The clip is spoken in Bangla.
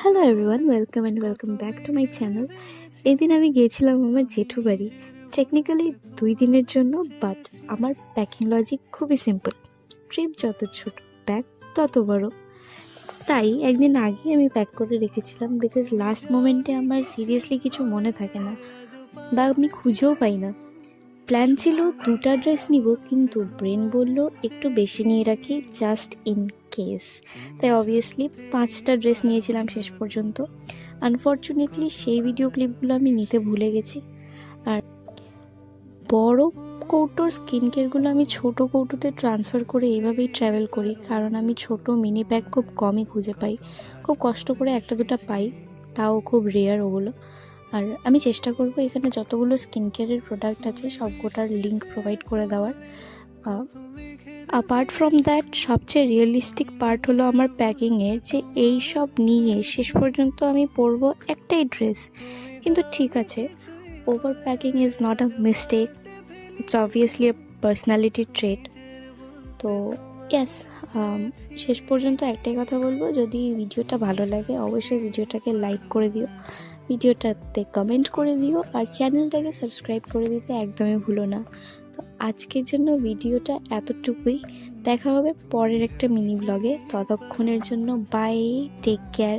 Hello everyone, welcome back to my channel. এদিন আমি গিয়েছিলাম আমার জেঠু বাড়ি। টেকনিক্যালি 2 দিনের জন্য, বাট আমার প্যাকিং লজিক খুবই সিম্পল। ট্রিপ যত ছোট, ব্যাগ তত বড়। তাই একদিন আগে আমি প্যাক করে রেখেছিলাম, বিকজ লাস্ট মোমেন্টে আমার সিরিয়াসলি কিছু মনে থাকে না বা আমি খুঁজেও পাই না। প্ল্যান ছিল 2টা ড্রেস নিব, কিন্তু ব্রেন বলল একটু বেশি নিয়ে রাখি, জাস্ট ইন কেস। তাই অবভিয়াসলি 5টা ড্রেস নিয়েছিলাম শেষ পর্যন্ত। আনফর্চুনেটলি সেই ভিডিও ক্লিপগুলো আমি নিতে ভুলে গেছি। আর বড় কৌটোর স্কিন কেয়ারগুলো আমি ছোট কৌটোতে ট্রান্সফার করে এইভাবেই ট্রাভেল করি, কারণ আমি ছোট মিনি ব্যাগ খুব কমই খুঁজে পাই। খুব কষ্ট করে 1-2টা পাই, তাও খুব রেয়ার ওগুলো। আর আমি চেষ্টা করব এখানে যতগুলো স্কিন কেয়ারের প্রোডাক্ট আছে সবকটার লিঙ্ক প্রোভাইড করে দেওয়ার। অ্যাপার্ট ফ্রম দ্যাট, সবচেয়ে রিয়েলিস্টিক পার্ট হলো আমার প্যাকিংয়ের, যে এই সব নিয়ে শেষ পর্যন্ত আমি পরবো একটাই ড্রেস। কিন্তু ঠিক আছে, over packing is not a mistake, it's obviously a personality trait. তো ইয়াস, শেষ পর্যন্ত একটাই কথা বলবো, যদি ভিডিওটা ভালো লাগে অবশ্যই ভিডিওটাকে লাইক করে দিও, ভিডিওটাতে কমেন্ট করে দিও, আর চ্যানেলটাকে সাবস্ক্রাইব করে দিতে একদমই ভুলো না। তো আজকের জন্য ভিডিওটা এতটুকুই। দেখা হবে পরের একটা মিনি ব্লগে। ততক্ষণের জন্য বাই, টেক কেয়ার।